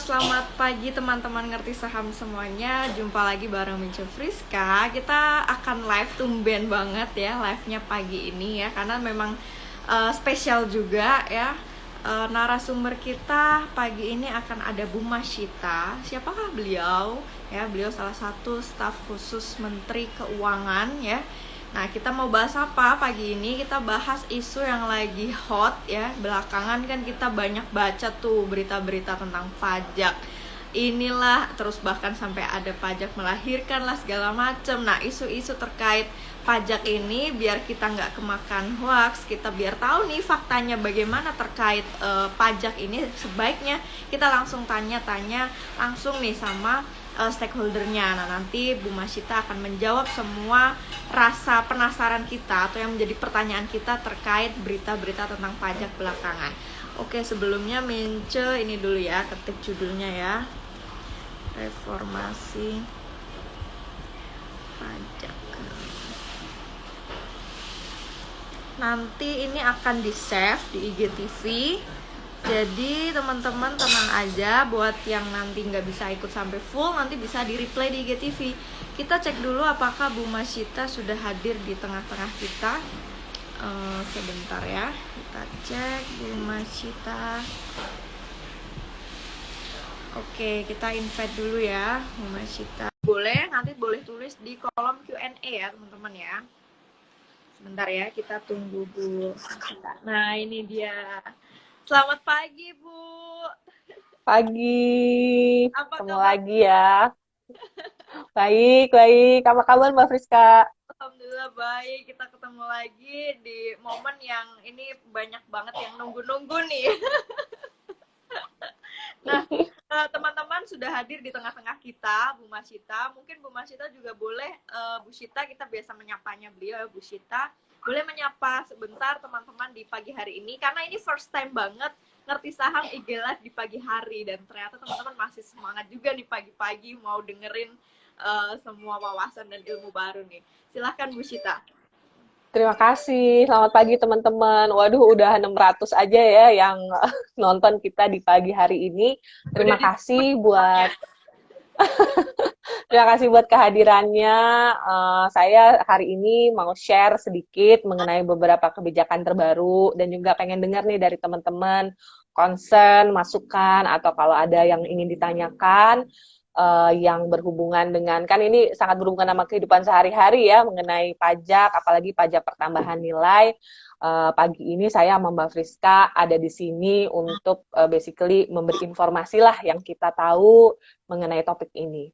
selamat pagi teman-teman ngerti saham semuanya. Jumpa lagi bareng Mince Friska. Kita akan live tumben banget ya live-nya pagi ini ya, karena memang spesial juga ya. Narasumber kita pagi ini akan ada Bu Masyita. Siapakah beliau? Ya, beliau salah satu staf khusus Menteri Keuangan ya. Nah, kita mau bahas apa pagi ini? Kita bahas isu yang lagi hot ya. Belakangan kan kita banyak baca tuh berita-berita tentang pajak. Inilah, terus bahkan sampai ada pajak melahirkan lah segala macem. Nah, isu-isu terkait pajak ini biar kita nggak kemakan hoax, kita biar tahu nih faktanya bagaimana terkait pajak ini. Sebaiknya kita langsung tanya-tanya langsung nih sama stakeholdernya. Nah, nanti Bu Masyita akan menjawab semua rasa penasaran kita atau yang menjadi pertanyaan kita terkait berita-berita tentang pajak belakangan. Oke, sebelumnya Mince ini dulu ya, ketik judulnya ya. Reformasi pajak. Nanti ini akan di-save di IGTV. Jadi teman-teman tenang aja, buat yang nanti nggak bisa ikut sampai full, nanti bisa di-replay di IGTV. Kita cek dulu apakah Bu Masyita sudah hadir di tengah-tengah kita. Sebentar ya, kita cek Bu Masyita. Oke, kita invite dulu ya Bu Masyita. Nanti boleh tulis di kolom Q&A ya teman-teman ya. Sebentar ya, kita tunggu Bu Masyita. Nah, ini dia. Selamat pagi, Bu. Pagi, Apa ketemu kabar? lagi ya. Baik, baik. Apa kabar Mbak Friska? Alhamdulillah baik. Kita ketemu lagi di momen yang ini banyak banget yang nunggu-nunggu nih. Nah, teman-teman sudah hadir di tengah-tengah kita, Bu Masyita. Mungkin Bu Masyita juga boleh, Bu Syita, kita biasa menyapanya beliau, Bu Syita. Boleh menyapa sebentar teman-teman di pagi hari ini, karena ini first time banget ngerti saham IG Live di pagi hari, dan ternyata teman-teman masih semangat juga di pagi-pagi mau dengerin semua wawasan dan ilmu baru nih. Silahkan Bu Syita. Terima kasih. Selamat pagi teman-teman. Waduh, udah 600 aja ya yang nonton kita di pagi hari ini. Udah Terima ditunggu kasih semuanya. buat Terima kasih buat kehadirannya. Saya hari ini mau share sedikit mengenai beberapa kebijakan terbaru dan juga pengen dengar nih dari teman-teman concern, masukan, atau kalau ada yang ingin ditanyakan yang berhubungan dengan, kan ini sangat berhubungan sama kehidupan sehari-hari ya, mengenai pajak, apalagi pajak pertambahan nilai. Pagi ini saya sama Mbak Friska ada di sini untuk basically memberi informasi lah yang kita tahu mengenai topik ini.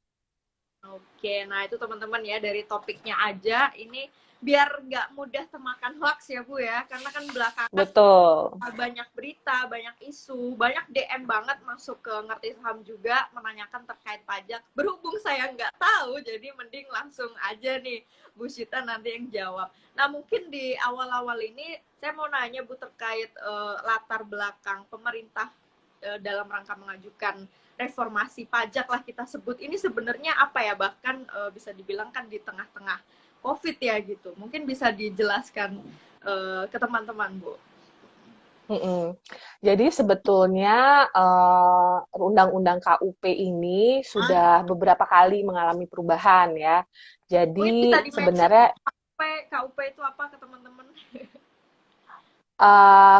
Oke, nah itu teman-teman ya, dari topiknya aja ini biar nggak mudah termakan hoax ya Bu ya, karena kan belakangan Betul. banyak berita, banyak isu, banyak DM banget masuk ke ngerti saham juga menanyakan terkait pajak. Berhubung saya nggak tahu, jadi mending langsung aja nih Bu Syita nanti yang jawab. Nah, mungkin di awal-awal ini saya mau nanya Bu terkait latar belakang pemerintah dalam rangka mengajukan reformasi pajak lah kita sebut. Ini sebenarnya apa ya, bahkan bisa dibilang kan di tengah-tengah COVID ya gitu. Mungkin bisa dijelaskan ke teman-teman Bu. Mm-mm. Jadi sebetulnya undang-undang KUP ini sudah beberapa kali mengalami perubahan ya. Mungkin bisa Jadi di-mention sebenarnya KUP itu apa ke teman-teman?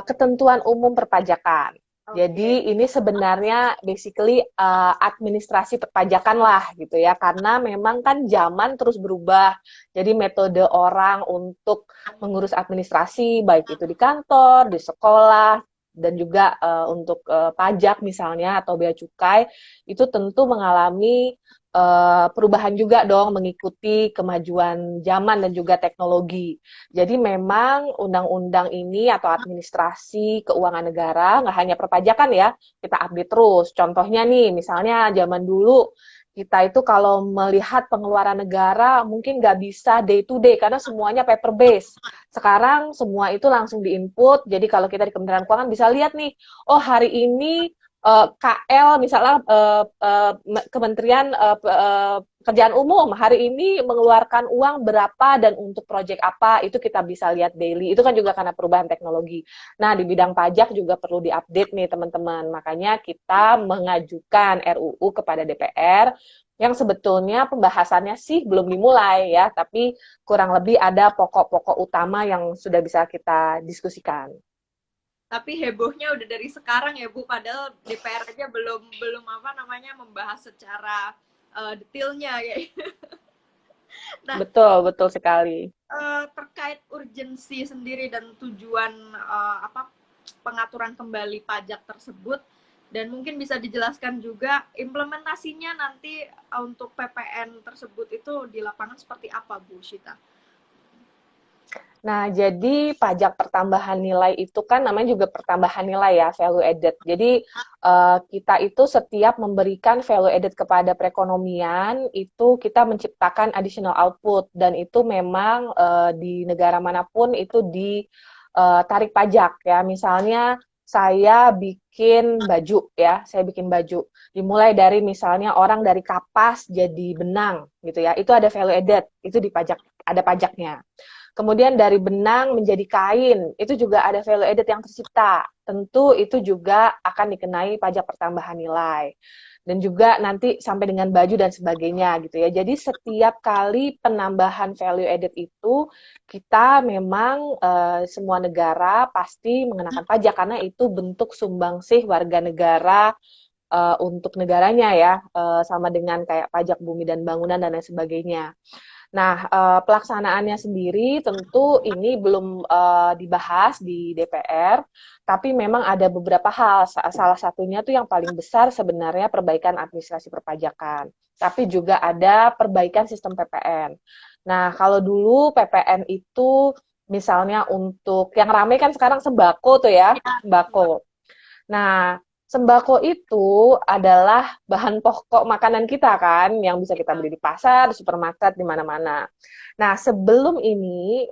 ketentuan umum perpajakan. Oke. Jadi ini sebenarnya basically administrasi perpajakan lah gitu ya, karena memang kan zaman terus berubah. Jadi metode orang untuk mengurus administrasi baik itu di kantor, di sekolah, dan juga untuk pajak misalnya atau bea cukai itu tentu mengalami perubahan juga dong mengikuti kemajuan zaman dan juga teknologi. Jadi memang undang-undang ini atau administrasi keuangan negara nggak hanya perpajakan ya, kita update terus. Contohnya nih, misalnya zaman dulu kita itu kalau melihat pengeluaran negara mungkin nggak bisa day to day karena semuanya paper base. Sekarang semua itu langsung diinput. Jadi kalau kita di Kementerian Keuangan bisa lihat nih, oh hari ini KL misalnya Kementerian Pekerjaan Umum hari ini mengeluarkan uang berapa dan untuk proyek apa, itu kita bisa lihat daily. Itu kan juga karena perubahan teknologi. Nah, di bidang pajak juga perlu diupdate nih teman-teman. Makanya kita mengajukan RUU kepada DPR yang sebetulnya pembahasannya sih belum dimulai ya, tapi kurang lebih ada pokok-pokok utama yang sudah bisa kita diskusikan. Tapi hebohnya udah dari sekarang ya Bu, padahal DPR aja belum belum apa namanya membahas secara detailnya kayak. Nah, Betul, betul sekali. terkait urgensi sendiri dan tujuan apa pengaturan kembali pajak tersebut, dan mungkin bisa dijelaskan juga implementasinya nanti untuk PPN tersebut itu di lapangan seperti apa Bu Shita? Nah, jadi pajak pertambahan nilai itu kan namanya juga pertambahan nilai ya, value added. Jadi kita itu setiap memberikan value added kepada perekonomian, itu kita menciptakan additional output dan itu memang di negara manapun itu ditarik pajak ya. Misalnya saya bikin baju ya, saya bikin baju. Dimulai dari misalnya orang dari kapas jadi benang gitu ya. Itu ada value added, itu dipajak, ada pajaknya. Kemudian dari benang menjadi kain, itu juga ada value added yang tercipta. Tentu itu juga akan dikenai pajak pertambahan nilai. Dan juga nanti sampai dengan baju dan sebagainya gitu ya. Jadi setiap kali penambahan value added itu, kita memang semua negara pasti mengenakan pajak karena itu bentuk sumbangsih warga negara untuk negaranya ya, sama dengan kayak pajak bumi dan bangunan dan lain sebagainya. Nah, pelaksanaannya sendiri tentu ini belum dibahas di DPR, tapi memang ada beberapa hal. Salah satunya tuh yang paling besar sebenarnya perbaikan administrasi perpajakan, tapi juga ada perbaikan sistem PPN. Nah, kalau dulu PPN itu misalnya untuk yang ramai kan sekarang sembako tuh ya, sembako. Nah, sembako itu adalah bahan pokok makanan kita kan, yang bisa kita beli di pasar, di supermarket, di mana-mana. Nah, sebelum ini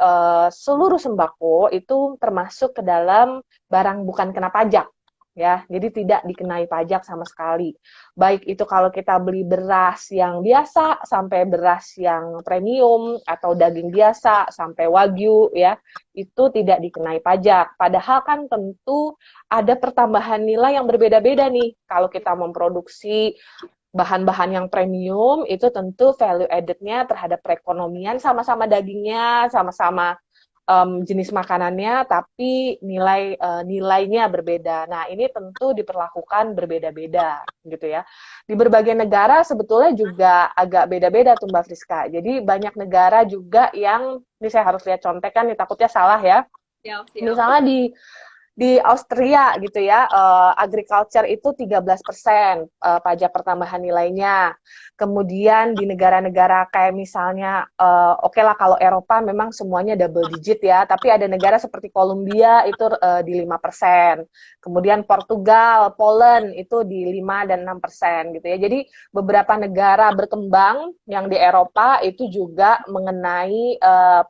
seluruh sembako itu termasuk ke dalam barang bukan kena pajak ya. Jadi tidak dikenai pajak sama sekali. Baik itu kalau kita beli beras yang biasa sampai beras yang premium atau daging biasa sampai wagyu ya, itu tidak dikenai pajak. Padahal kan tentu ada pertambahan nilai yang berbeda-beda nih. Kalau kita memproduksi bahan-bahan yang premium, itu tentu value added-nya terhadap perekonomian sama-sama dagingnya, sama-sama jenis makanannya, tapi nilainya berbeda. Nah, ini tentu diperlakukan berbeda-beda, gitu ya. Di berbagai negara sebetulnya juga agak beda-beda tuh Mbak Friska. Jadi banyak negara juga yang, ini saya harus lihat contekan, nih takutnya salah ya. Siap, siap. Misalnya di Austria gitu ya, agriculture itu 13% pajak pertambahan nilainya. Kemudian di negara-negara kayak misalnya, oke lah kalau Eropa memang semuanya double digit ya, tapi ada negara seperti Kolombia itu di 5%. Kemudian Portugal, Poland itu di 5 dan 6% gitu ya. Jadi beberapa negara berkembang yang di Eropa itu juga mengenai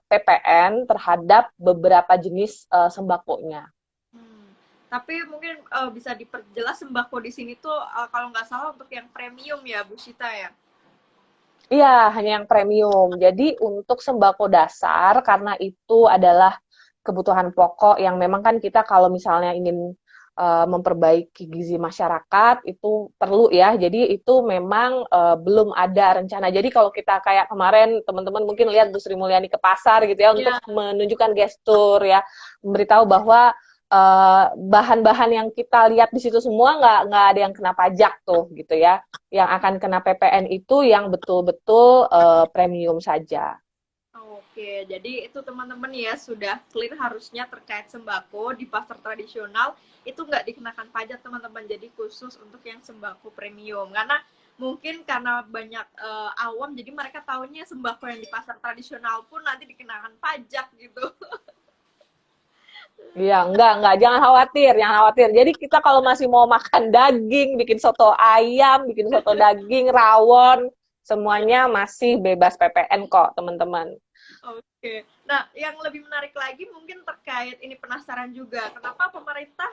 PPN terhadap beberapa jenis sembakonya. Hmm. Tapi mungkin bisa diperjelas sembako di sini tuh kalau nggak salah untuk yang premium ya Bu Shita ya. Iya, hanya yang premium. Jadi untuk sembako dasar, karena itu adalah kebutuhan pokok yang memang kan kita kalau misalnya ingin memperbaiki gizi masyarakat, itu perlu ya. Jadi itu memang belum ada rencana. Jadi kalau kita kayak kemarin, teman-teman mungkin lihat Bu Sri Mulyani ke pasar gitu ya, untuk Iya. menunjukkan gestur ya, memberitahu bahwa bahan-bahan yang kita lihat di situ semua nggak ada yang kena pajak tuh gitu ya. Yang akan kena PPN itu yang betul-betul premium saja. Oke, jadi itu teman-teman ya sudah clear harusnya terkait sembako di pasar tradisional itu nggak dikenakan pajak teman-teman. Jadi khusus untuk yang sembako premium. Karena mungkin karena banyak awam jadi mereka tahunya sembako yang di pasar tradisional pun nanti dikenakan pajak gitu. Iya, enggak, jangan khawatir, jangan khawatir. Jadi kita kalau masih mau makan daging, bikin soto ayam, bikin soto daging, rawon, semuanya masih bebas PPN kok, teman-teman. Oke. Nah, yang lebih menarik lagi mungkin terkait ini penasaran juga. Kenapa pemerintah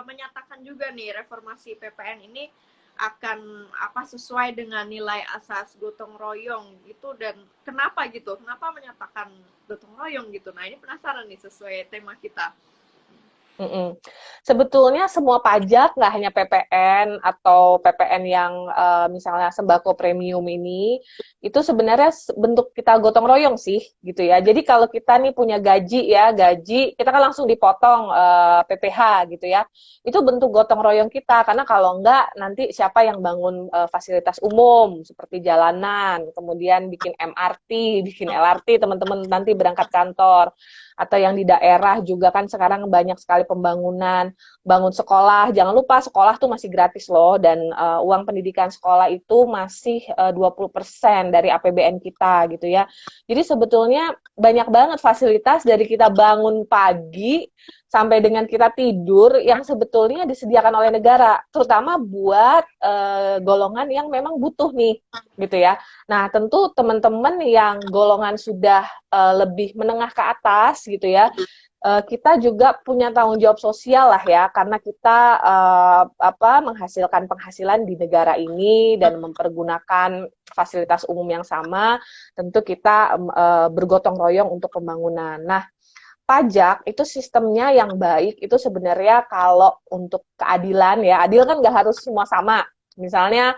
menyatakan juga nih reformasi PPN ini akan apa sesuai dengan nilai asas gotong royong gitu, dan kenapa gitu? Kenapa menyatakan gotong royong gitu? Nah, ini penasaran nih sesuai tema kita. Mm-mm. Sebetulnya semua pajak, nggak hanya PPN atau PPN yang misalnya sembako premium ini, itu sebenarnya bentuk kita gotong royong sih, gitu ya. Jadi kalau kita nih punya gaji ya, gaji kita kan langsung dipotong PPh gitu ya. Itu bentuk gotong royong kita, karena kalau nggak nanti siapa yang bangun fasilitas umum seperti jalanan, kemudian bikin MRT, bikin LRT, teman-teman nanti berangkat kantor atau yang di daerah juga kan sekarang banyak sekali pembangunan, bangun sekolah. Jangan lupa sekolah tuh masih gratis loh, dan uang pendidikan sekolah itu masih 20% dari APBN kita gitu ya. Jadi sebetulnya banyak banget fasilitas dari kita bangun pagi sampai dengan kita tidur yang sebetulnya disediakan oleh negara, terutama buat golongan yang memang butuh nih, gitu ya. Nah, tentu teman-teman yang golongan sudah lebih menengah ke atas gitu ya, kita juga punya tanggung jawab sosial lah ya, karena kita menghasilkan penghasilan di negara ini dan mempergunakan fasilitas umum yang sama, tentu kita bergotong royong untuk pembangunan. Nah, pajak itu sistemnya yang baik itu sebenarnya kalau untuk keadilan ya, adil kan nggak harus semua sama. Misalnya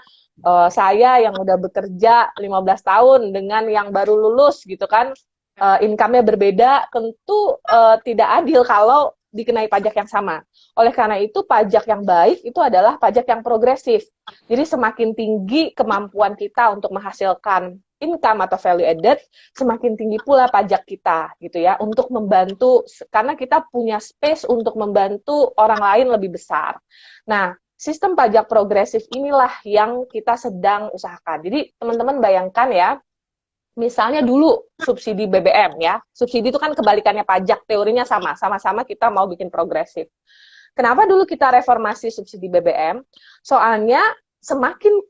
saya yang udah bekerja 15 tahun dengan yang baru lulus gitu kan, income-nya berbeda, tentu tidak adil kalau dikenai pajak yang sama. Oleh karena itu, pajak yang baik itu adalah pajak yang progresif. Jadi semakin tinggi kemampuan kita untuk menghasilkan income atau value added, semakin tinggi pula pajak kita gitu ya, untuk membantu, karena kita punya space untuk membantu orang lain lebih besar. Nah, sistem pajak progresif inilah yang kita sedang usahakan. Jadi teman-teman bayangkan ya, misalnya dulu subsidi BBM ya, subsidi itu kan kebalikannya pajak, teorinya sama-sama kita mau bikin progresif. Kenapa dulu kita reformasi subsidi BBM? Soalnya semakin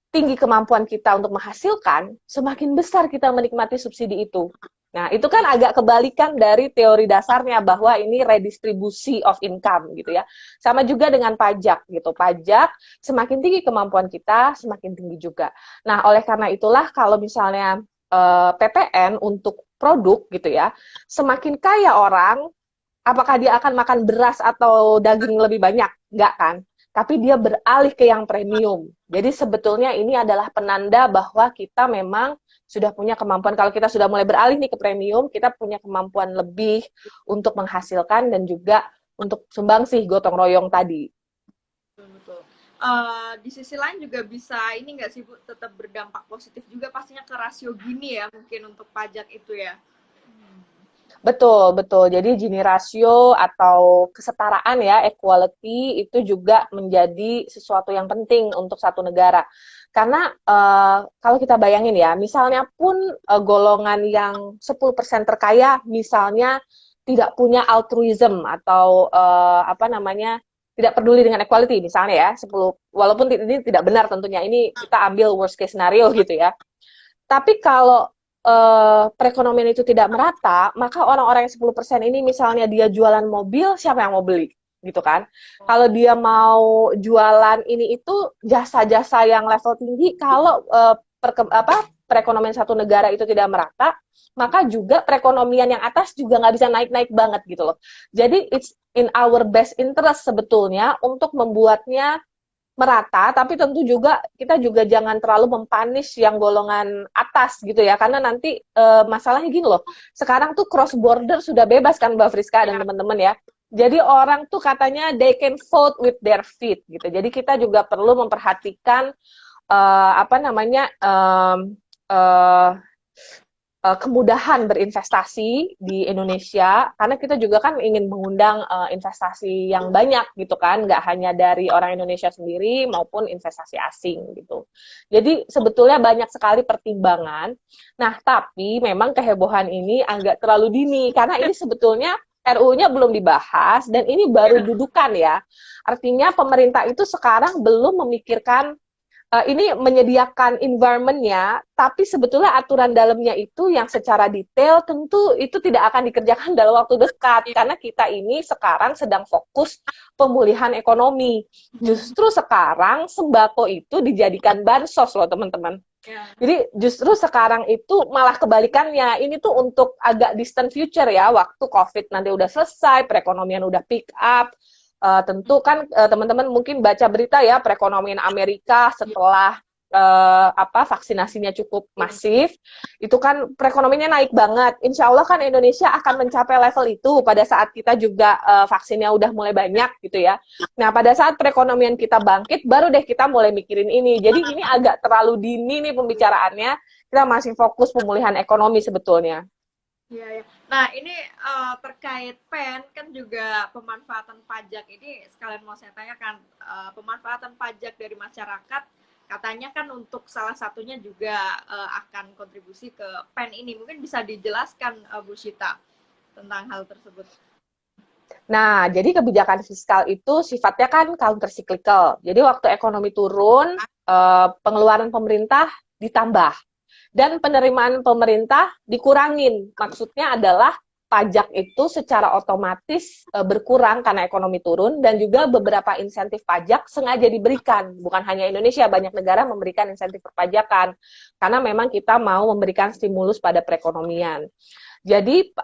tinggi kemampuan kita untuk menghasilkan, semakin besar kita menikmati subsidi itu. Nah, itu kan agak kebalikan dari teori dasarnya bahwa ini redistribusi of income gitu ya. Sama juga dengan pajak gitu. Pajak semakin tinggi kemampuan kita, semakin tinggi juga. Nah, oleh karena itulah kalau misalnya PPN untuk produk gitu ya, semakin kaya orang, apakah dia akan makan beras atau daging lebih banyak? Enggak kan? Tapi dia beralih ke yang premium. Jadi sebetulnya ini adalah penanda bahwa kita memang sudah punya kemampuan. Kalau kita sudah mulai beralih nih ke premium, kita punya kemampuan lebih untuk menghasilkan dan juga untuk sumbangsih gotong royong tadi. Betul. Di sisi lain juga bisa ini nggak sih Bu, tetap berdampak positif juga pastinya ke rasio Gini ya, mungkin untuk pajak itu ya. Betul, betul. Jadi Gini rasio atau kesetaraan ya, equality itu juga menjadi sesuatu yang penting untuk satu negara. Karena kalau kita bayangin ya, misalnya pun golongan yang 10% terkaya misalnya tidak punya altruism atau tidak peduli dengan equality misalnya ya, 10, walaupun ini tidak benar tentunya, ini kita ambil worst case scenario gitu ya. Tapi kalau perekonomian itu tidak merata, maka orang-orang yang 10% ini misalnya dia jualan mobil, siapa yang mau beli? Gitu kan. Kalau dia mau jualan ini itu jasa-jasa yang level tinggi, kalau perekonomian satu negara itu tidak merata, maka juga perekonomian yang atas juga nggak bisa naik-naik banget gitu loh. Jadi it's in our best interest sebetulnya untuk membuatnya merata, tapi tentu juga kita juga jangan terlalu mempanis yang golongan atas gitu ya, karena nanti masalahnya gini loh, sekarang tuh cross border sudah bebas kan Mbak Friska dan teman-teman ya, jadi orang tuh katanya they can vote with their feet gitu, jadi kita juga perlu memperhatikan kemudahan berinvestasi di Indonesia, karena kita juga kan ingin mengundang investasi yang banyak gitu kan, nggak hanya dari orang Indonesia sendiri maupun investasi asing gitu. Jadi sebetulnya banyak sekali pertimbangan. Nah, tapi memang kehebohan ini agak terlalu dini, karena ini sebetulnya RUU-nya belum dibahas dan ini baru dudukan ya. Artinya pemerintah itu sekarang belum memikirkan ini menyediakan environment-nya, tapi sebetulnya aturan dalamnya itu yang secara detail tentu itu tidak akan dikerjakan dalam waktu dekat, karena kita ini sekarang sedang fokus pemulihan ekonomi. Justru sekarang sembako itu dijadikan bansos loh teman-teman. Ya. Jadi justru sekarang itu malah kebalikannya. Ini tuh untuk agak distant future ya, waktu COVID nanti udah selesai, perekonomian udah pick up. Tentu kan teman-teman mungkin baca berita ya, perekonomian Amerika setelah vaksinasinya cukup masif, itu kan perekonomiannya naik banget. Insya Allah kan Indonesia akan mencapai level itu pada saat kita juga vaksinnya udah mulai banyak gitu ya. Nah pada saat perekonomian kita bangkit, baru deh kita mulai mikirin ini. Jadi ini agak terlalu dini nih pembicaraannya. Kita masih fokus pemulihan ekonomi sebetulnya. Iya, ya. Nah, ini terkait PEN kan juga pemanfaatan pajak ini sekalian mau saya tanyakan, pemanfaatan pajak dari masyarakat katanya kan untuk salah satunya juga akan kontribusi ke PEN ini. Mungkin bisa dijelaskan Bu Syita tentang hal tersebut. Nah, jadi kebijakan fiskal itu sifatnya kan counter cyclical. Jadi waktu ekonomi turun, pengeluaran pemerintah ditambah dan penerimaan pemerintah dikurangin. Maksudnya adalah pajak itu secara otomatis berkurang karena ekonomi turun, dan juga beberapa insentif pajak sengaja diberikan. Bukan hanya Indonesia, banyak negara memberikan insentif perpajakan karena memang kita mau memberikan stimulus pada perekonomian. Jadi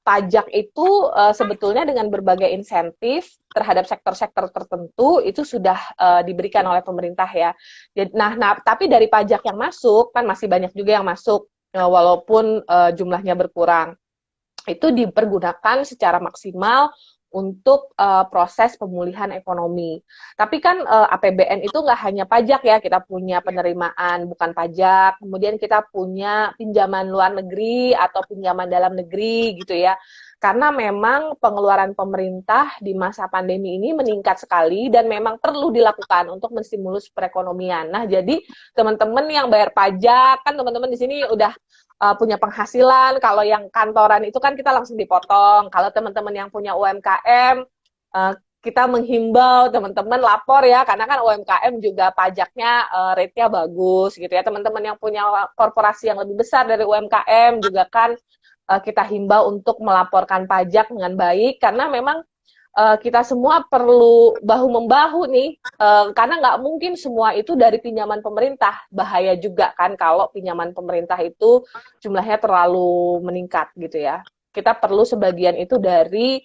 pajak itu sebetulnya dengan berbagai insentif terhadap sektor-sektor tertentu itu sudah diberikan oleh pemerintah ya. Nah, tapi dari pajak yang masuk kan masih banyak juga yang masuk walaupun jumlahnya berkurang. Itu dipergunakan secara maksimal untuk proses pemulihan ekonomi. Tapi kan APBN itu nggak hanya pajak ya, kita punya penerimaan bukan pajak, kemudian kita punya pinjaman luar negeri atau pinjaman dalam negeri gitu ya. Karena memang pengeluaran pemerintah di masa pandemi ini meningkat sekali dan memang perlu dilakukan untuk menstimulus perekonomian. Nah, jadi teman-teman yang bayar pajak, kan teman-teman di sini udah punya penghasilan. Kalau yang kantoran itu kan kita langsung dipotong. Kalau teman-teman yang punya UMKM, kita menghimbau teman-teman lapor ya, karena kan UMKM juga pajaknya rate-nya bagus gitu ya. Teman-teman yang punya korporasi yang lebih besar dari UMKM juga kan kita himbau untuk melaporkan pajak dengan baik, karena memang kita semua perlu bahu-membahu nih, karena nggak mungkin semua itu dari pinjaman pemerintah. Bahaya juga kan kalau pinjaman pemerintah itu jumlahnya terlalu meningkat gitu ya. Kita perlu sebagian itu dari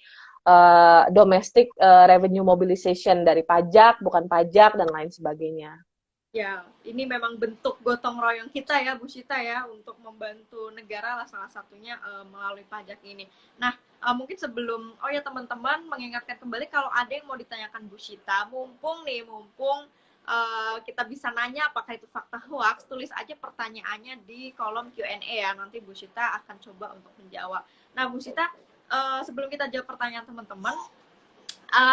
domestic revenue mobilization, dari pajak, bukan pajak, dan lain sebagainya. Ya, ini memang bentuk gotong royong kita ya, Bu Syita ya, untuk membantu negara lah salah satunya melalui pajak ini. Nah, mungkin sebelum, oh ya teman-teman, mengingatkan kembali kalau ada yang mau ditanyakan Bu Syita, mumpung kita bisa nanya apakah itu fakta hoax, tulis aja pertanyaannya di kolom Q&A ya, nanti Bu Syita akan coba untuk menjawab. Nah, Bu Syita, sebelum kita jawab pertanyaan teman-teman,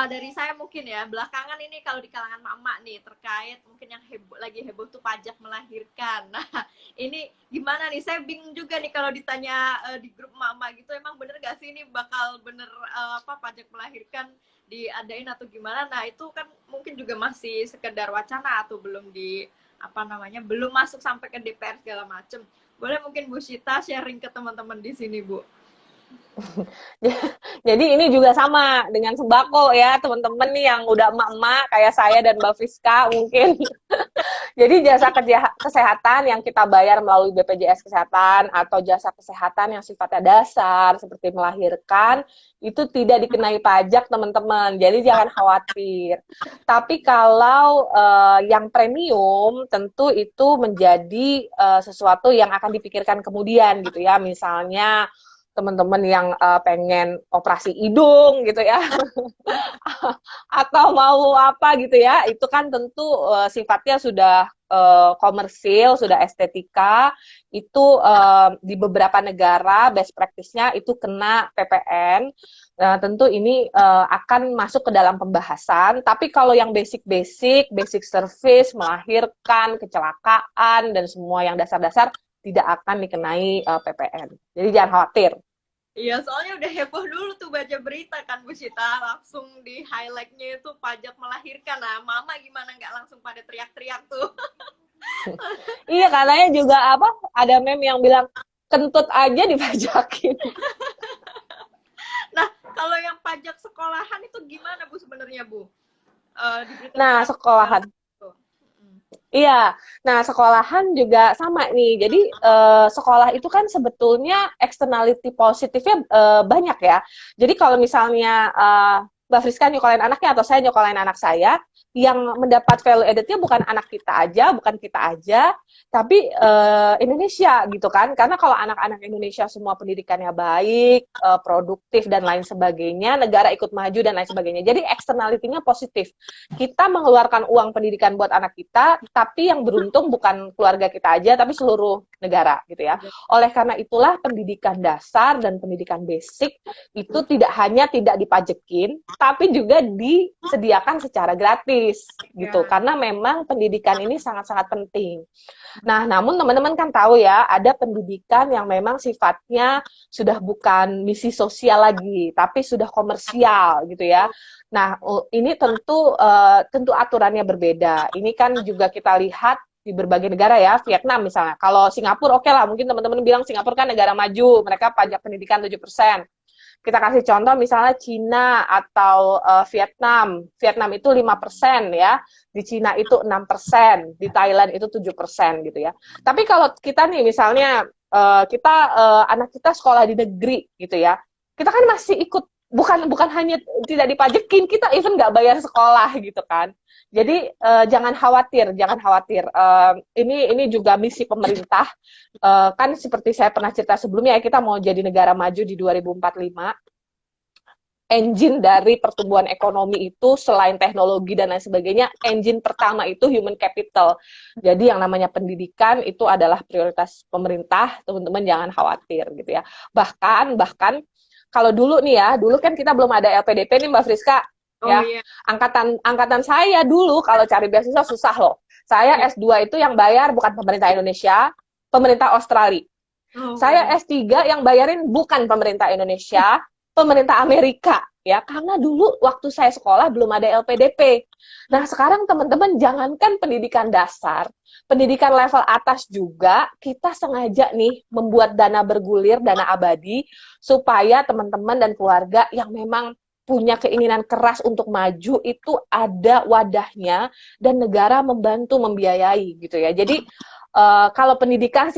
dari saya mungkin ya, belakangan ini kalau di kalangan mama nih terkait mungkin yang lagi heboh tuh pajak melahirkan. Nah, ini gimana nih? Saya bingung juga nih kalau ditanya di grup mama gitu, emang bener gak sih ini bakal bener pajak melahirkan diadain atau gimana? Nah, itu kan mungkin juga masih sekedar wacana atau belum belum masuk sampai ke DPR segala macem. Boleh mungkin Bu Syita sharing ke teman-teman di sini, Bu. Jadi ini juga sama dengan sembako ya, teman-teman nih yang udah emak-emak kayak saya dan Mbak Fiska mungkin. Jadi jasa kesehatan yang kita bayar melalui BPJS Kesehatan atau jasa kesehatan yang sifatnya dasar seperti melahirkan itu tidak dikenai pajak teman-teman. Jadi jangan khawatir. Tapi kalau yang premium tentu itu menjadi sesuatu yang akan dipikirkan kemudian gitu ya. Misalnya teman-teman yang pengen operasi hidung gitu ya atau mau apa gitu ya, itu kan tentu sifatnya sudah komersil, sudah estetika, itu di beberapa negara best practice-nya itu kena PPN. Nah, tentu ini akan masuk ke dalam pembahasan, tapi kalau yang basic service, melahirkan, kecelakaan, dan semua yang dasar-dasar tidak akan dikenai PPN. Jadi jangan khawatir. Iya, soalnya udah heboh dulu tuh baca berita kan Bu Syita, langsung di highlight-nya itu pajak melahirkan. Nah, mama gimana nggak langsung pada teriak-teriak tuh. Iya, katanya juga apa? Ada meme yang bilang kentut aja dipajakin. Nah, kalau yang pajak sekolahan itu gimana Bu sebenarnya Bu? Di Nah, berita-berita aku juga sekolahan. tuh. Mm. Iya, nah sekolahan juga sama nih. Jadi sekolah itu kan sebetulnya externality positifnya banyak ya. Jadi kalau misalnya Mbak Friska nyokolain anaknya atau saya nyokolain anak saya, yang mendapat value added-nya bukan anak kita aja, bukan kita aja, tapi Indonesia gitu kan. Karena kalau anak-anak Indonesia semua pendidikannya baik, produktif dan lain sebagainya, negara ikut maju dan lain sebagainya. Jadi externality-nya positif. Kita mengeluarkan uang pendidikan buat anak kita, tapi yang beruntung bukan keluarga kita aja, tapi seluruh negara gitu ya. Oleh karena itulah pendidikan dasar dan pendidikan basic itu tidak hanya tidak dipajekin, tapi juga disediakan secara gratis gitu. Ya. Karena memang pendidikan ini sangat-sangat penting. Nah, namun teman-teman kan tahu ya, ada pendidikan yang memang sifatnya sudah bukan misi sosial lagi, tapi sudah komersial gitu ya. Nah, ini tentu aturannya berbeda. Ini kan juga kita lihat di berbagai negara ya, Vietnam misalnya. Kalau Singapura oke lah, mungkin teman-teman bilang Singapura kan negara maju, mereka pajak pendidikan 7%. Kita kasih contoh misalnya Cina atau Vietnam. Vietnam itu 5% ya, di Cina itu 6%, di Thailand itu 7% gitu ya. Tapi kalau kita nih misalnya anak kita sekolah di negeri gitu ya, kita kan masih ikut, bukan hanya tidak dipajekin, kita even nggak bayar sekolah gitu kan. Jadi jangan khawatir. Ini juga misi pemerintah. Kan seperti saya pernah cerita sebelumnya ya, kita mau jadi negara maju di 2045. Engine dari pertumbuhan ekonomi itu selain teknologi dan lain sebagainya, engine pertama itu human capital. Jadi yang namanya pendidikan itu adalah prioritas pemerintah, teman-teman jangan khawatir gitu ya. Bahkan kalau dulu nih ya, dulu kan kita belum ada LPDP nih Mbak Friska Oh ya. iya. Angkatan saya dulu kalau cari beasiswa susah loh. Saya Iya. S2 itu yang bayar bukan pemerintah Indonesia, pemerintah Australia. Oh Saya waduh. S3 yang bayarin bukan pemerintah Indonesia, pemerintah Amerika ya, karena dulu waktu saya sekolah belum ada LPDP. Nah, sekarang teman-teman jangankan pendidikan dasar, pendidikan level atas juga kita sengaja nih membuat dana bergulir, dana abadi supaya teman-teman dan keluarga yang memang punya keinginan keras untuk maju itu ada wadahnya dan negara membantu membiayai gitu ya. Jadi kalau pendidikan,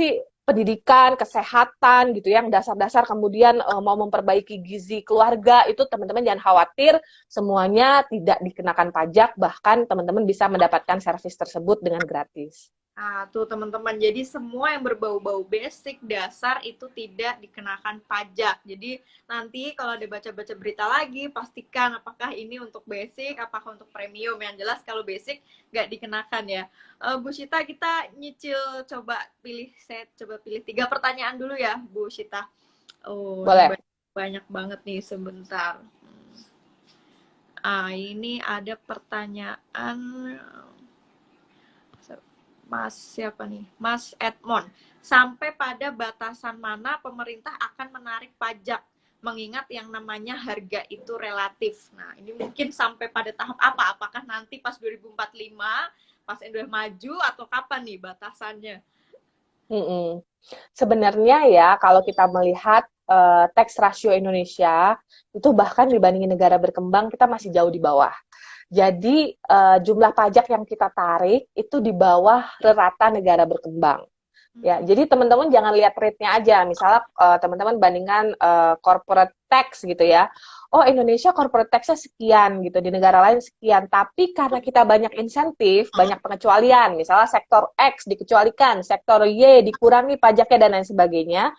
kesehatan gitu yang dasar-dasar, kemudian mau memperbaiki gizi keluarga itu teman-teman jangan khawatir, semuanya tidak dikenakan pajak, bahkan teman-teman bisa mendapatkan servis tersebut dengan gratis. Nah, tuh teman-teman, jadi semua yang berbau-bau basic dasar itu tidak dikenakan pajak. Jadi nanti kalau ada baca-baca berita lagi, pastikan apakah ini untuk basic, apakah untuk premium. Yang jelas kalau basic nggak dikenakan ya. Bu Shita, kita nyicil, saya coba pilih 3 pertanyaan dulu ya, Bu Shita. Oh, ini Boleh. banyak banget nih, sebentar. Ini ada pertanyaan Mas siapa nih? Mas Edmond. Sampai pada batasan mana pemerintah akan menarik pajak? Mengingat yang namanya harga itu relatif. Nah, ini mungkin sampai pada tahap apa? Apakah nanti pas 2045, pas udah maju, atau kapan nih batasannya? Sebenarnya ya, kalau kita melihat tax ratio Indonesia, itu bahkan dibandingin negara berkembang, kita masih jauh di bawah. Jadi jumlah pajak yang kita tarik itu di bawah rata negara berkembang. Ya, jadi teman-teman jangan lihat rate-nya aja. Misalnya teman-teman bandingkan corporate tax gitu ya. Oh, Indonesia corporate tax-nya sekian gitu, di negara lain sekian. Tapi karena kita banyak insentif, banyak pengecualian. Misalnya sektor X dikecualikan, sektor Y dikurangi pajaknya dan lain sebagainya.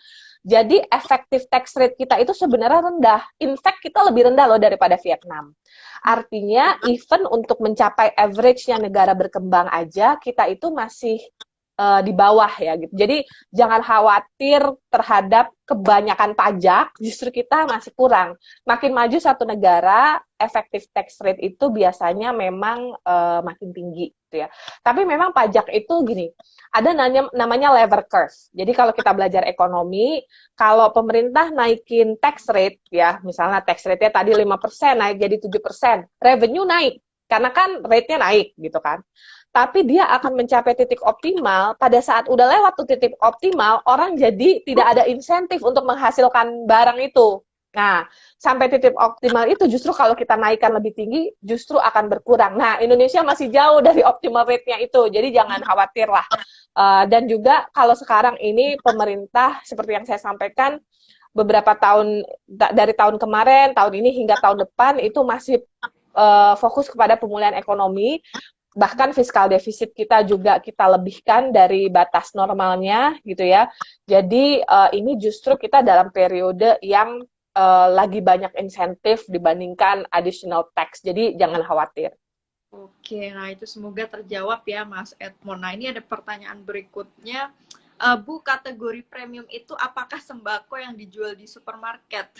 Jadi efektif tax rate kita itu sebenarnya rendah. In fact, kita lebih rendah loh daripada Vietnam. Artinya, even untuk mencapai average-nya negara berkembang aja, kita itu masih di bawah ya gitu. Jadi jangan khawatir terhadap kebanyakan pajak, justru kita masih kurang. Makin maju satu negara, efektif tax rate itu biasanya memang makin tinggi gitu ya. Tapi memang pajak itu gini, ada namanya lever curve. Jadi kalau kita belajar ekonomi, kalau pemerintah naikin tax rate ya, misalnya tax rate-nya tadi 5%, naik jadi 7%, revenue naik. Karena kan rate-nya naik gitu kan. tapi dia akan mencapai titik optimal. Pada saat udah lewat tuh titik optimal, orang jadi tidak ada insentif untuk menghasilkan barang itu. Nah, sampai titik optimal itu justru kalau kita naikkan lebih tinggi, justru akan berkurang. Nah, Indonesia masih jauh dari optimal rate-nya itu, jadi jangan khawatir lah. Dan juga kalau sekarang ini pemerintah, seperti yang saya sampaikan, beberapa tahun dari tahun kemarin, tahun ini hingga tahun depan itu masih fokus kepada pemulihan ekonomi. Bahkan fiskal defisit kita juga kita lebihkan dari batas normalnya gitu ya. Jadi ini justru kita dalam periode yang lagi banyak insentif dibandingkan additional tax. Jadi jangan khawatir. Oke, nah itu semoga terjawab ya Mas Edmond. Nah ini ada pertanyaan berikutnya. Bu, kategori premium itu apakah sembako yang dijual di supermarket?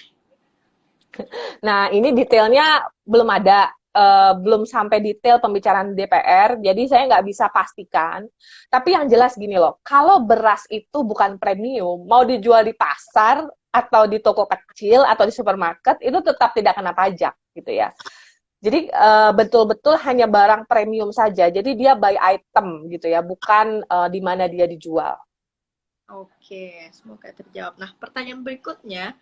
Nah, ini detailnya belum ada, belum sampai detail pembicaraan DPR, jadi saya nggak bisa pastikan. Tapi yang jelas gini loh, kalau beras itu bukan premium, mau dijual di pasar atau di toko kecil atau di supermarket, itu tetap tidak kena pajak gitu ya. Jadi betul-betul hanya barang premium saja, jadi dia by item gitu ya, bukan di mana dia dijual. Oke, semoga terjawab. Nah, pertanyaan berikutnya,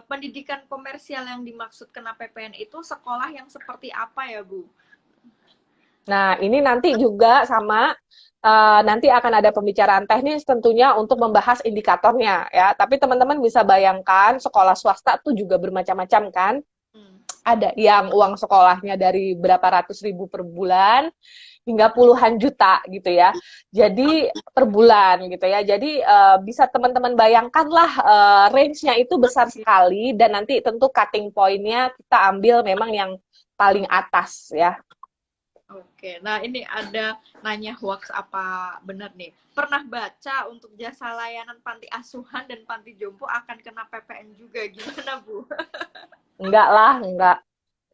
pendidikan komersial yang dimaksud kena PPN itu sekolah yang seperti apa ya, Bu? Nah, ini nanti juga sama, nanti akan ada pembicaraan teknis tentunya untuk membahas indikatornya ya. Tapi teman-teman bisa bayangkan sekolah swasta tuh juga bermacam-macam kan. Ada yang uang sekolahnya dari berapa ratus ribu per bulan hingga puluhan juta gitu ya. Jadi per bulan gitu ya. Jadi bisa teman-teman bayangkan lah range-nya itu besar sekali dan nanti tentu cutting point-nya kita ambil memang yang paling atas ya. Oke, nah ini ada nanya hoax apa benar nih? Pernah baca untuk jasa layanan panti asuhan dan panti jompo akan kena PPN juga, gimana Bu? Enggak lah, enggak.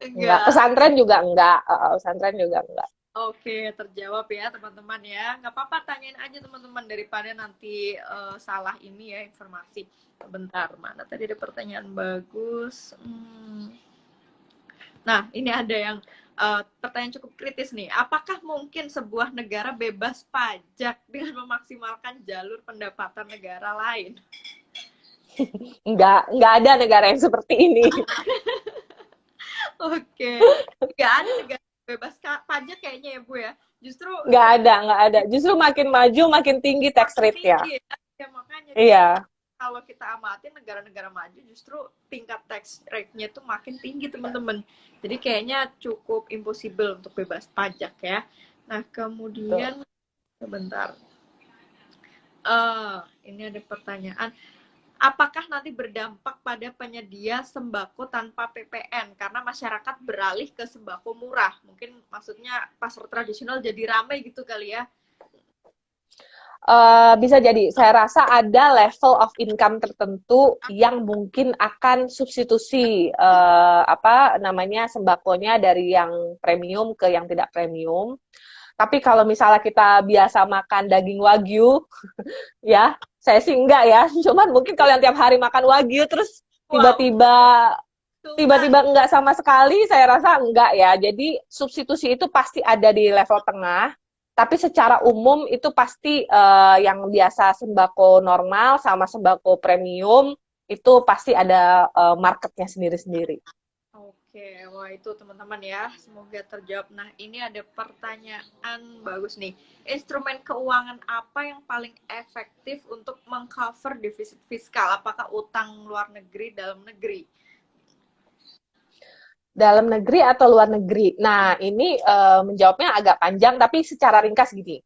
Enggak. Pesantren juga enggak. Pesantren juga enggak. Oke, terjawab ya teman-teman ya. Nggak apa-apa, tanyain aja teman-teman daripada nanti salah ini ya informasi. Bentar, mana tadi ada pertanyaan bagus. Nah, ini ada yang pertanyaan cukup kritis nih. Apakah mungkin sebuah negara bebas pajak dengan memaksimalkan jalur pendapatan negara lain? Enggak ada negara yang seperti ini. Oke, nggak ada negara bebas pajak kayaknya ya Bu ya. Justru Enggak ada. Justru makin maju makin tinggi tax rate-nya. tinggi ya. Ya, makanya Iya. kalau kita amati negara-negara maju justru tingkat tax rate-nya itu makin tinggi teman-teman. Jadi kayaknya cukup impossible untuk bebas pajak ya. Nah kemudian sebentar, ini ada pertanyaan. Apakah nanti berdampak pada penyedia sembako tanpa PPN karena masyarakat beralih ke sembako murah? Mungkin maksudnya pasar tradisional jadi ramai gitu kali ya? Bisa jadi. Saya rasa ada level of income tertentu yang mungkin akan substitusi apa namanya sembakonya dari yang premium ke yang tidak premium. Tapi kalau misalnya kita biasa makan daging wagyu, ya saya sih enggak ya. Cuman mungkin kalau yang tiap hari makan wagyu terus tiba-tiba enggak sama sekali, saya rasa enggak ya. Jadi substitusi itu pasti ada di level tengah. Tapi secara umum itu pasti yang biasa sembako normal sama sembako premium itu pasti ada marketnya sendiri-sendiri. Oke, wah itu teman-teman ya, semoga terjawab. Nah ini ada pertanyaan bagus nih. Instrumen keuangan apa yang paling efektif untuk mengcover defisit fiskal? Apakah utang luar negeri, dalam negeri? Dalam negeri atau luar negeri? Nah, ini menjawabnya agak panjang, tapi secara ringkas gini.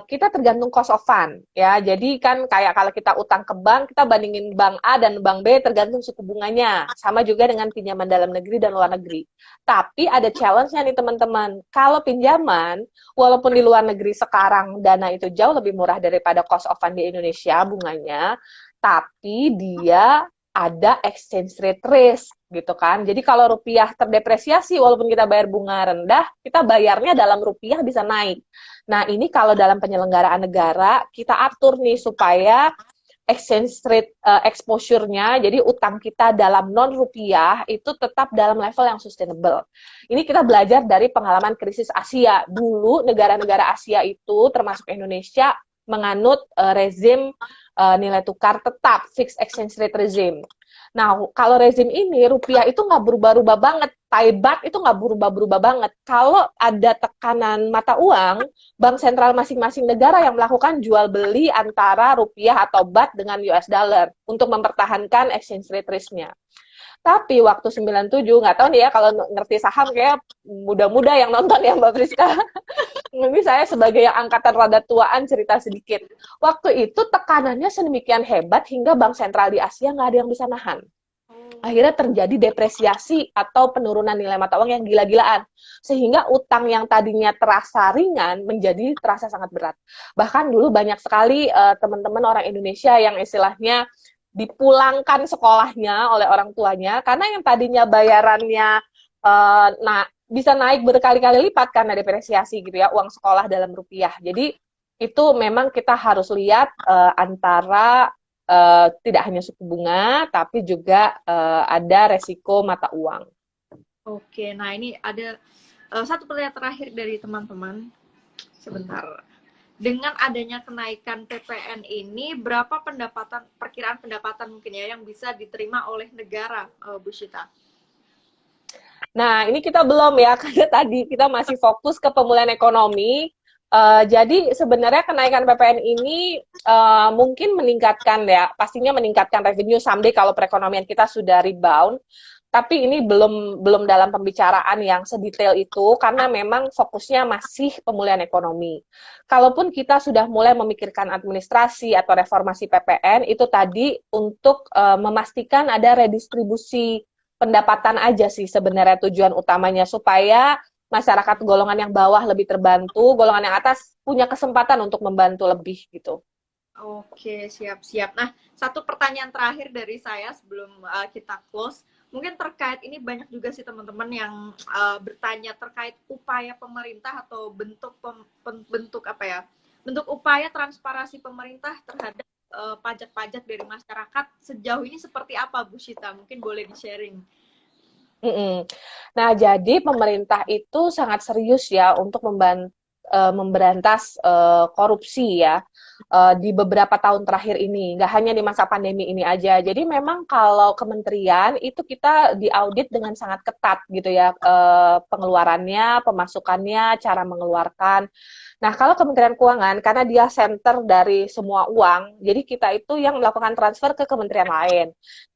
Kita tergantung cost of fund, ya. Jadi kan kayak kalau kita utang ke bank, kita bandingin bank A dan bank B tergantung suku bunganya. Sama juga dengan pinjaman dalam negeri dan luar negeri. Tapi ada challenge-nya nih teman-teman. Kalau pinjaman, walaupun di luar negeri sekarang dana itu jauh lebih murah daripada cost of fund di Indonesia bunganya, tapi dia ada exchange rate risk gitu kan. Jadi kalau rupiah terdepresiasi walaupun kita bayar bunga rendah, kita bayarnya dalam rupiah bisa naik. Nah, ini kalau dalam penyelenggaraan negara kita atur nih supaya exchange rate exposure-nya, jadi utang kita dalam non-rupiah itu tetap dalam level yang sustainable. Ini kita belajar dari pengalaman krisis Asia. Dulu negara-negara Asia itu termasuk Indonesia menganut rezim nilai tukar tetap, fixed exchange rate regime. Nah, kalau rezim ini rupiah itu nggak berubah-ubah banget, Thai baht itu nggak berubah-berubah banget. Kalau ada tekanan mata uang, bank sentral masing-masing negara yang melakukan jual beli antara rupiah atau baht dengan US dollar untuk mempertahankan exchange rate risk-nya. Tapi waktu 97, nggak tahu nih ya, kalau ngerti saham kayak muda-muda yang nonton ya Mbak Friska. Ini saya sebagai yang angkatan rada tuaan cerita sedikit. Waktu itu tekanannya sedemikian hebat hingga bank sentral di Asia nggak ada yang bisa nahan. Akhirnya terjadi depresiasi atau penurunan nilai mata uang yang gila-gilaan. Sehingga utang yang tadinya terasa ringan menjadi terasa sangat berat. Bahkan dulu banyak sekali teman-teman orang Indonesia yang istilahnya dipulangkan sekolahnya oleh orang tuanya karena yang tadinya bayarannya bisa naik berkali-kali lipat karena depresiasi gitu ya, uang sekolah dalam rupiah. Jadi itu memang kita harus lihat antara tidak hanya suku bunga tapi juga ada resiko mata uang. Oke, nah ini ada satu pertanyaan terakhir dari teman-teman. Sebentar. Dengan adanya kenaikan PPN ini, berapa perkiraan pendapatan mungkin ya yang bisa diterima oleh negara, Bu Syita? Nah, ini kita belum ya, karena tadi kita masih fokus ke pemulihan ekonomi. Jadi sebenarnya kenaikan PPN ini mungkin meningkatkan ya, pastinya meningkatkan revenue someday kalau perekonomian kita sudah rebound. Tapi ini belum dalam pembicaraan yang sedetail itu karena memang fokusnya masih pemulihan ekonomi. Kalaupun kita sudah mulai memikirkan administrasi atau reformasi PPN, itu tadi untuk memastikan ada redistribusi pendapatan aja sih sebenarnya tujuan utamanya, supaya masyarakat golongan yang bawah lebih terbantu, golongan yang atas punya kesempatan untuk membantu lebih gitu. Oke, siap-siap. Nah, satu pertanyaan terakhir dari saya sebelum kita close. Mungkin terkait ini banyak juga sih teman-teman yang bertanya terkait upaya pemerintah atau bentuk upaya transparansi pemerintah terhadap pajak-pajak dari masyarakat sejauh ini seperti apa, Bu Syita? Mungkin boleh di-sharing. Nah, jadi pemerintah itu sangat serius ya untuk memberantas korupsi ya di beberapa tahun terakhir ini, nggak hanya di masa pandemi ini aja. Jadi memang kalau kementerian itu kita diaudit dengan sangat ketat gitu ya, pengeluarannya, pemasukannya, cara mengeluarkan. Nah, kalau Kementerian Keuangan, karena dia center dari semua uang, jadi kita itu yang melakukan transfer ke kementerian lain.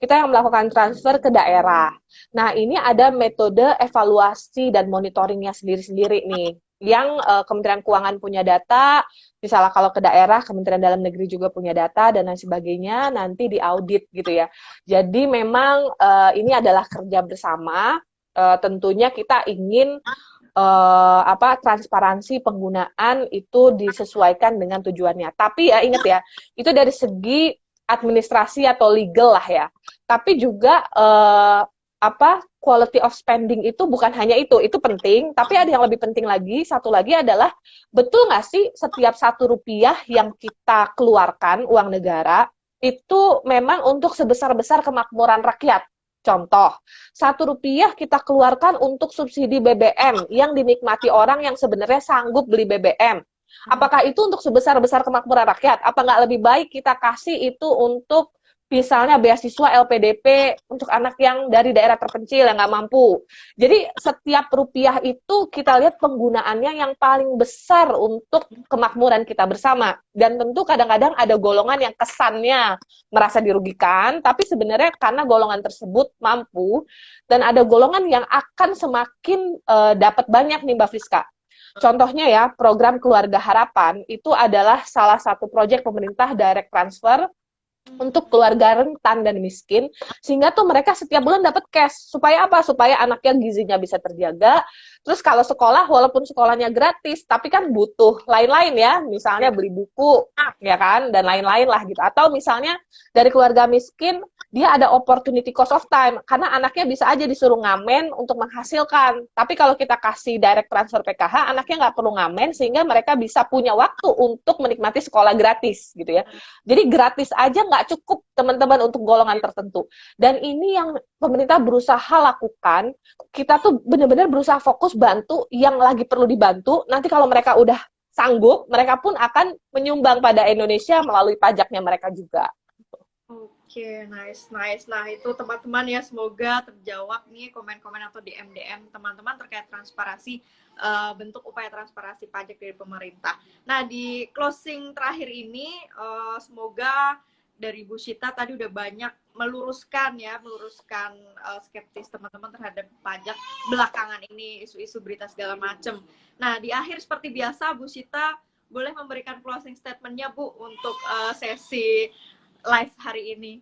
Kita yang melakukan transfer ke daerah. Nah, ini ada metode evaluasi dan monitoringnya sendiri-sendiri nih. Yang Kementerian Keuangan punya data, misalnya kalau ke daerah, Kementerian Dalam Negeri juga punya data, dan lain sebagainya, nanti diaudit gitu ya. Jadi memang ini adalah kerja bersama, tentunya kita ingin transparansi penggunaan itu disesuaikan dengan tujuannya. Tapi ya ingat ya, itu dari segi administrasi atau legal lah ya. Tapi juga quality of spending itu bukan hanya itu penting, tapi ada yang lebih penting lagi, satu lagi adalah, betul nggak sih setiap Rp1 yang kita keluarkan, uang negara, itu memang untuk sebesar-besar kemakmuran rakyat. Contoh, Rp1 kita keluarkan untuk subsidi BBM yang dinikmati orang yang sebenarnya sanggup beli BBM. Apakah itu untuk sebesar-besar kemakmuran rakyat? Apa nggak lebih baik kita kasih itu untuk misalnya beasiswa LPDP untuk anak yang dari daerah terpencil yang nggak mampu. Jadi setiap rupiah itu kita lihat penggunaannya yang paling besar untuk kemakmuran kita bersama. Dan tentu kadang-kadang ada golongan yang kesannya merasa dirugikan, tapi sebenarnya karena golongan tersebut mampu, dan ada golongan yang akan semakin dapat banyak nih Mbak Friska. Contohnya ya, program Keluarga Harapan itu adalah salah satu proyek pemerintah direct transfer untuk keluarga rentan dan miskin, sehingga tuh mereka setiap bulan dapat cash. Supaya apa? Supaya anaknya gizinya bisa terjaga, Terus kalau sekolah, walaupun sekolahnya gratis, tapi kan butuh lain-lain ya, misalnya beli buku, ya kan, dan lain-lain lah gitu. Atau misalnya dari keluarga miskin, dia ada opportunity cost of time, karena anaknya bisa aja disuruh ngamen untuk menghasilkan. Tapi kalau kita kasih direct transfer PKH, anaknya nggak perlu ngamen, sehingga mereka bisa punya waktu untuk menikmati sekolah gratis, gitu ya. Jadi gratis aja nggak cukup, teman-teman, untuk golongan tertentu. Dan ini yang pemerintah berusaha lakukan, kita tuh benar-benar berusaha fokus bantu yang lagi perlu dibantu. Nanti kalau mereka udah sanggup, mereka pun akan menyumbang pada Indonesia melalui pajaknya mereka juga. Oke, nice, nice. Nah, itu teman-teman ya, semoga terjawab nih komen-komen atau DM-DM teman-teman terkait transparansi, bentuk upaya transparansi pajak dari pemerintah. Nah, di closing terakhir ini, semoga dari Bu Syita tadi udah banyak meluruskan skeptis teman-teman terhadap pajak belakangan ini, isu-isu berita segala macam. Nah, di akhir seperti biasa, Bu Syita boleh memberikan closing statement-nya, Bu, untuk sesi live hari ini.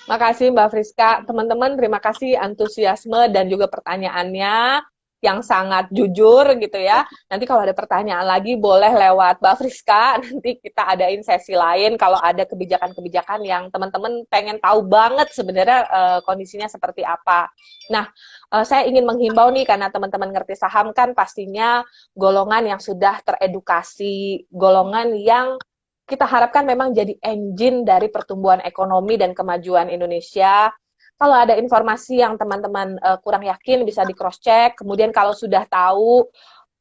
Makasih Mbak Friska. Teman-teman, terima kasih antusiasme dan juga pertanyaannya yang sangat jujur gitu ya. Nanti kalau ada pertanyaan lagi boleh lewat Mbak Friska, nanti kita adain sesi lain kalau ada kebijakan-kebijakan yang teman-teman pengen tahu banget sebenarnya kondisinya seperti apa. Nah, saya ingin menghimbau nih, karena teman-teman ngerti saham kan pastinya golongan yang sudah teredukasi, golongan yang kita harapkan memang jadi engine dari pertumbuhan ekonomi dan kemajuan Indonesia. Kalau ada informasi yang teman-teman kurang yakin, bisa di cross check. Kemudian kalau sudah tahu,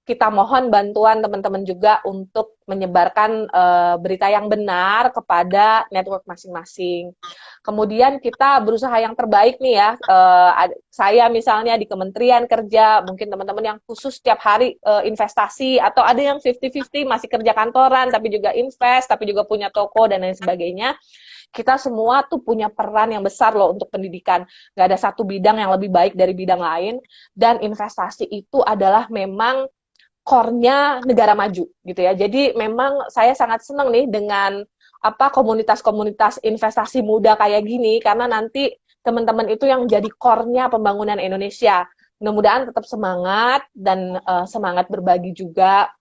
kita mohon bantuan teman-teman juga untuk menyebarkan berita yang benar kepada network masing-masing. Kemudian kita berusaha yang terbaik nih ya. Saya misalnya di Kementerian Kerja, mungkin teman-teman yang khusus setiap hari investasi, atau ada yang 50-50 masih kerja kantoran, tapi juga invest, tapi juga punya toko dan lain sebagainya. Kita semua tuh punya peran yang besar loh untuk pendidikan. Gak ada satu bidang yang lebih baik dari bidang lain. Dan investasi itu adalah memang core-nya negara maju gitu ya. Jadi memang saya sangat senang nih dengan komunitas-komunitas investasi muda kayak gini, karena nanti teman-teman itu yang jadi core-nya pembangunan Indonesia. Mudah-mudahan tetap semangat dan semangat berbagi juga,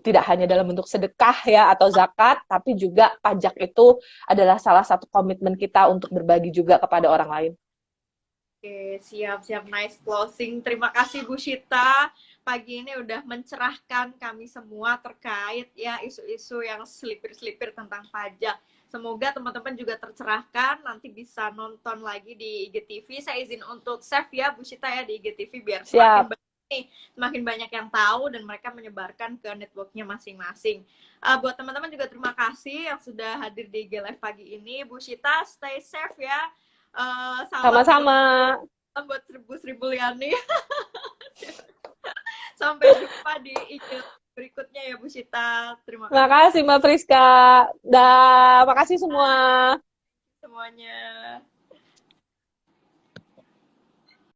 tidak hanya dalam bentuk sedekah ya atau zakat, tapi juga pajak itu adalah salah satu komitmen kita untuk berbagi juga kepada orang lain. Oke, siap-siap, nice closing. Terima kasih Bu Syita. Pagi ini udah mencerahkan kami semua terkait ya isu-isu yang selipir-selipir tentang pajak. Semoga teman-teman juga tercerahkan, nanti bisa nonton lagi di IGTV. Saya izin untuk save ya Bu Syita ya di IGTV biar semakin banyak yang tahu dan mereka menyebarkan ke networknya masing-masing. Buat teman-teman juga terima kasih yang sudah hadir di IG Live pagi ini. Bu Syita, stay safe ya. Sama-sama. Buat seribu Liani. Sampai jumpa di IG berikutnya ya Bu Syita. Terima kasih. Makasih Mbak Friska. Makasih semua. Semuanya.